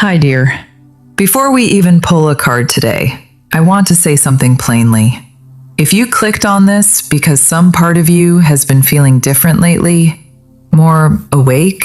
Hi, dear. Before we even pull a card today, I want to say something plainly. If you clicked on this because some part of you has been feeling different lately, more awake,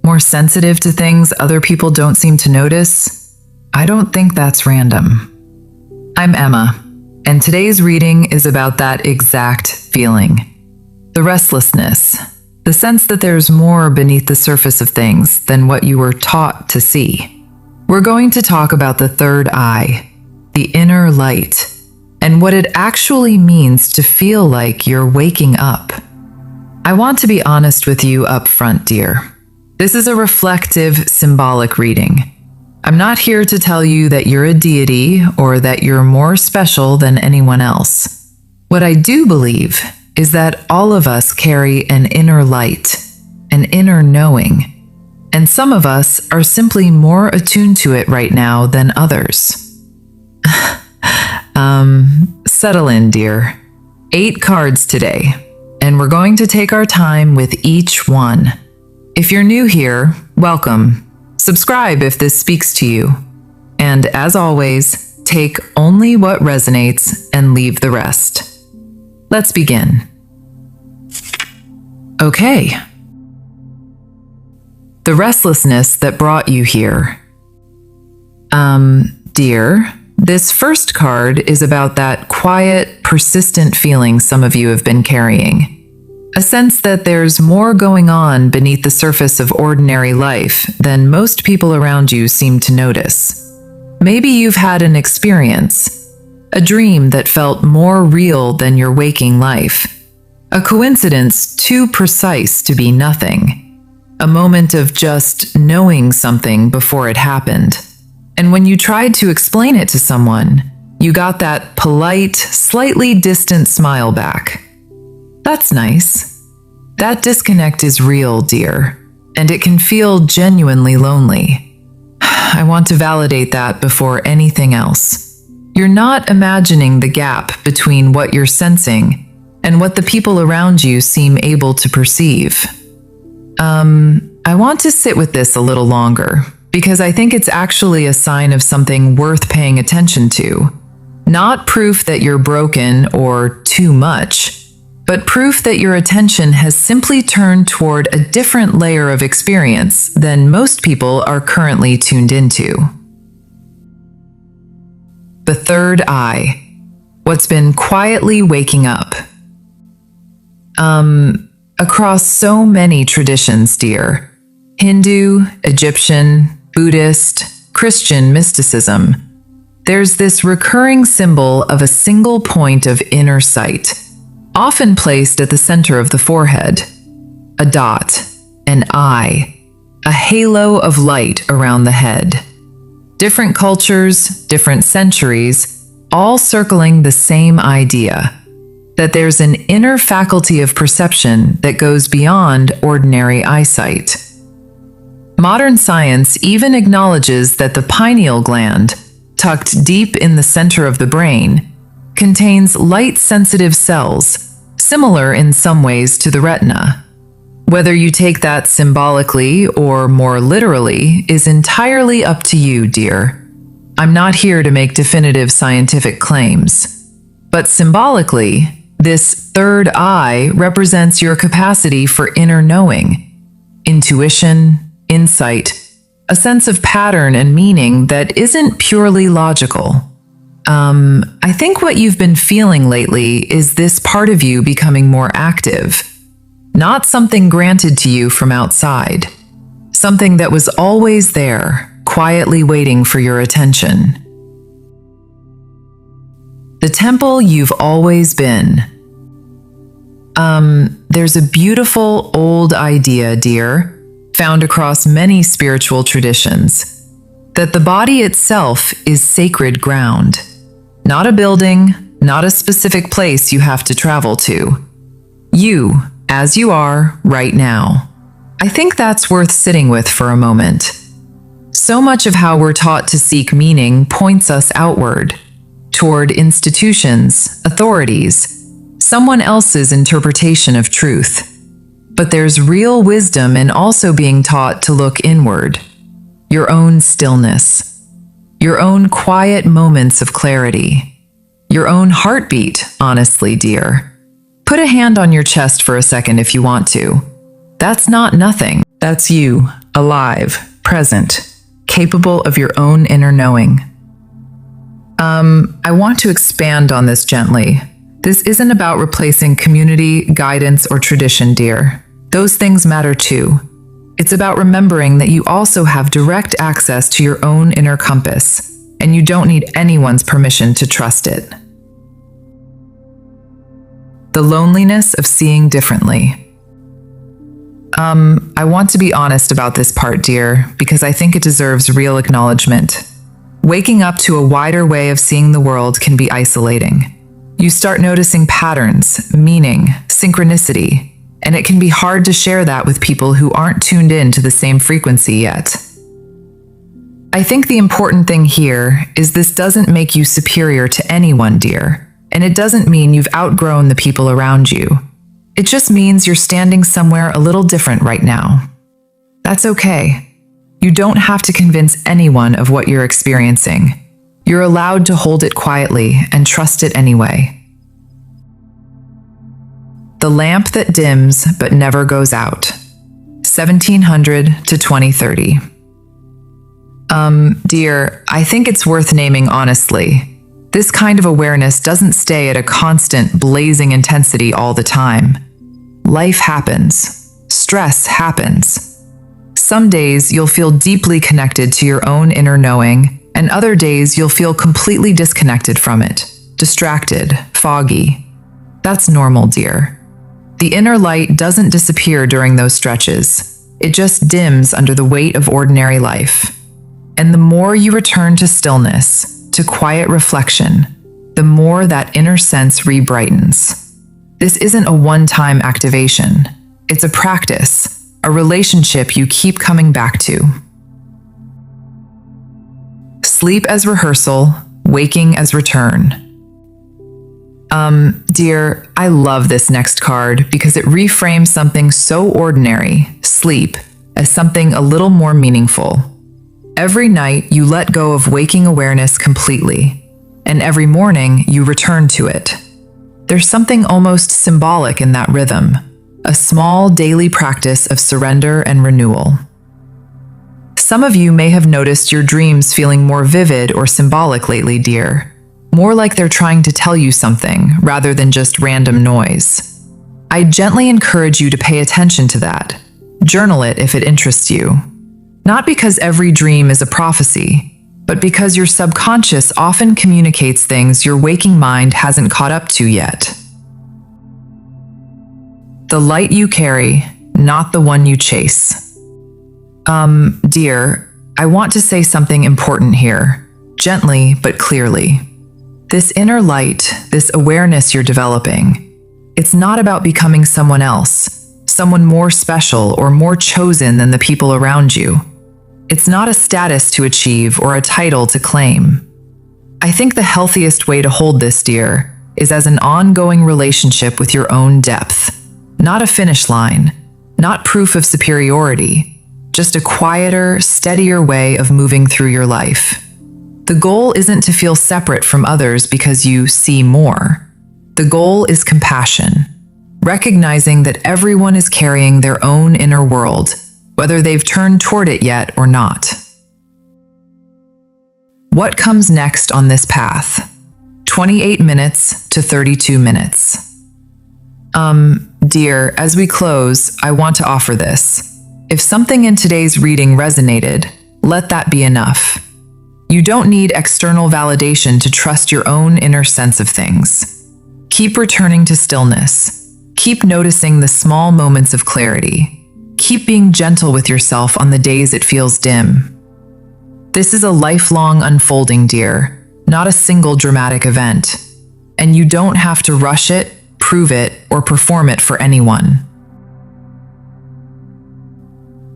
more sensitive to things other people don't seem to notice, I don't think that's random. I'm Emma, and today's reading is about that exact feeling. The restlessness, the sense that there's more beneath the surface of things than what you were taught to see. We're going to talk about the third eye, the inner light, and what it actually means to feel like you're waking up. I want to be honest with you up front, dear. This is a reflective, symbolic reading. I'm not here to tell you that you're a deity or that you're more special than anyone else. What I do believe is that all of us carry an inner light, an inner knowing, and some of us are simply more attuned to it right now than others. Settle in, dear. 8 cards today, and we're going to take our time with each one. If you're new here, welcome. Subscribe if this speaks to you. And as always, take only what resonates and leave the rest. Let's begin. Okay. The restlessness that brought you here. Dear, this first card is about that quiet, persistent feeling some of you have been carrying. A sense that there's more going on beneath the surface of ordinary life than most people around you seem to notice. Maybe you've had an experience, a dream that felt more real than your waking life, a coincidence too precise to be nothing. A moment of just knowing something before it happened. And when you tried to explain it to someone, you got that polite, slightly distant smile back. That's nice. That disconnect is real, dear, and it can feel genuinely lonely. I want to validate that before anything else. You're not imagining the gap between what you're sensing and what the people around you seem able to perceive. I want to sit with this a little longer, because I think it's actually a sign of something worth paying attention to. Not proof that you're broken or too much, but proof that your attention has simply turned toward a different layer of experience than most people are currently tuned into. The third eye. What's been quietly waking up. Across so many traditions, dear. Hindu, Egyptian, Buddhist, Christian mysticism. There's this recurring symbol of a single point of inner sight, often placed at the center of the forehead. A dot, an eye, a halo of light around the head. Different cultures, different centuries, all circling the same idea. That there's an inner faculty of perception that goes beyond ordinary eyesight. Modern science even acknowledges that the pineal gland, tucked deep in the center of the brain, contains light-sensitive cells, similar in some ways to the retina. Whether you take that symbolically or more literally is entirely up to you, dear. I'm not here to make definitive scientific claims. But symbolically, this third eye represents your capacity for inner knowing, intuition, insight, a sense of pattern and meaning that isn't purely logical. I think what you've been feeling lately is this part of you becoming more active, not something granted to you from outside, something that was always there, quietly waiting for your attention. The temple you've always been. There's a beautiful old idea, dear, found across many spiritual traditions, that the body itself is sacred ground. Not a building, not a specific place you have to travel to. You, as you are right now. I think that's worth sitting with for a moment. So much of how we're taught to seek meaning points us outward, toward institutions, authorities, someone else's interpretation of truth. But there's real wisdom in also being taught to look inward. your own stillness, your own quiet moments of clarity, your own heartbeat, honestly, dear. Put a hand on your chest for a second if you want to. That's not nothing. That's you, alive, present, capable of your own inner knowing. I want to expand on this gently. This isn't about replacing community, guidance, or tradition, dear. Those things matter too. It's about remembering that you also have direct access to your own inner compass, and you don't need anyone's permission to trust it. The loneliness of seeing differently. I want to be honest about this part, dear, because I think it deserves real acknowledgement. Waking up to a wider way of seeing the world can be isolating. You start noticing patterns, meaning, synchronicity, and it can be hard to share that with people who aren't tuned in to the same frequency yet. I think the important thing here is this doesn't make you superior to anyone, dear, and it doesn't mean you've outgrown the people around you. It just means you're standing somewhere a little different right now. That's okay. You don't have to convince anyone of what you're experiencing. You're allowed to hold it quietly and trust it anyway. The lamp that dims but never goes out. 1700 to 2030. Dear, I think it's worth naming honestly. This kind of awareness doesn't stay at a constant, blazing intensity all the time. Life happens. Stress happens. Some days you'll feel deeply connected to your own inner knowing, and other days you'll feel completely disconnected from it, distracted, foggy. That's normal, dear. The inner light doesn't disappear during those stretches. It just dims under the weight of ordinary life. And the more you return to stillness, to quiet reflection, the more that inner sense re-brightens. This isn't a one-time activation. It's a practice, a relationship you keep coming back to. Sleep as rehearsal, waking as return. Dear, I love this next card because it reframes something so ordinary, sleep, as something a little more meaningful. Every night you let go of waking awareness completely, and every morning you return to it. There's something almost symbolic in that rhythm, a small daily practice of surrender and renewal. Some of you may have noticed your dreams feeling more vivid or symbolic lately, dear. More like they're trying to tell you something rather than just random noise. I gently encourage you to pay attention to that. Journal it if it interests you. Not because every dream is a prophecy, but because your subconscious often communicates things your waking mind hasn't caught up to yet. The light you carry, not the one you chase. Dear, I want to say something important here, gently but clearly. This inner light, this awareness you're developing, it's not about becoming someone else, someone more special or more chosen than the people around you. It's not a status to achieve or a title to claim. I think the healthiest way to hold this, dear, is as an ongoing relationship with your own depth. Not a finish line, not proof of superiority, just a quieter, steadier way of moving through your life. The goal isn't to feel separate from others because you see more. The goal is compassion, recognizing that everyone is carrying their own inner world, whether they've turned toward it yet or not. What comes next on this path? 28 minutes to 32 minutes. Dear, as we close, I want to offer this. If something in today's reading resonated, let that be enough. You don't need external validation to trust your own inner sense of things. Keep returning to stillness. Keep noticing the small moments of clarity. Keep being gentle with yourself on the days it feels dim. This is a lifelong unfolding, dear, not a single dramatic event. And you don't have to rush it, prove it, or perform it for anyone.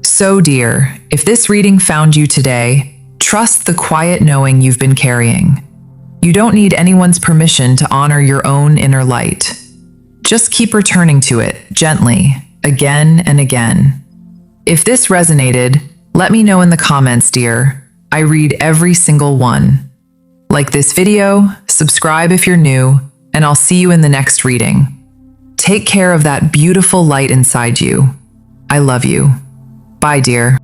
So, dear, if this reading found you today, trust the quiet knowing you've been carrying. You don't need anyone's permission to honor your own inner light. Just keep returning to it, gently, again and again. If this resonated, Let me know in the comments, dear. I read every single one. Like this video, subscribe if you're new, and I'll see you in the next reading. Take care of that beautiful light inside you. I love you. Bye, dear.